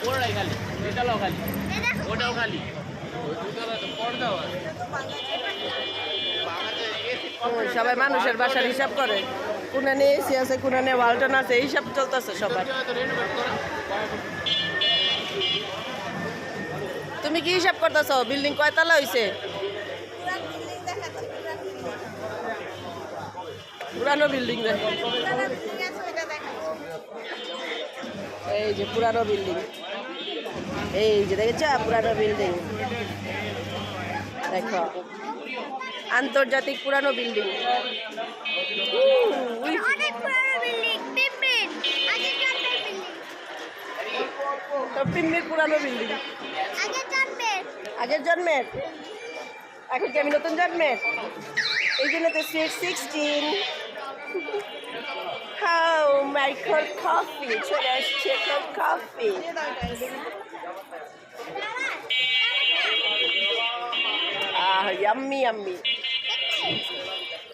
ওরাই খালি এটাও খালি ওটাও খালি সবাই মানুষের বাসার হিসাব করে কোনানে এসি আছে কোনানে ওয়ালটন আছে এই হিসাব চলতেছে সবার। তুমি কি হিসাব করতেছো বিল্ডিং কয়তলা হয়েছে? পুরানো বিল্ডিং দেখো, এই যে পুরানো বিল্ডিং, এই যে দেখেছ পুরানো বিল্ডিং দেখো, আন্তর্জাতিক পুরানো বিল্ডিং। পিম্মির পুরানো বিল্ডিং আগের জন্মের, এখন কি আমি নতুন জন্মের? এই জন্য তো সুইট 16। হাউ মাইক্রো কফি চলে আসছে, কফি ইয়াম্মি ইয়াম্মি।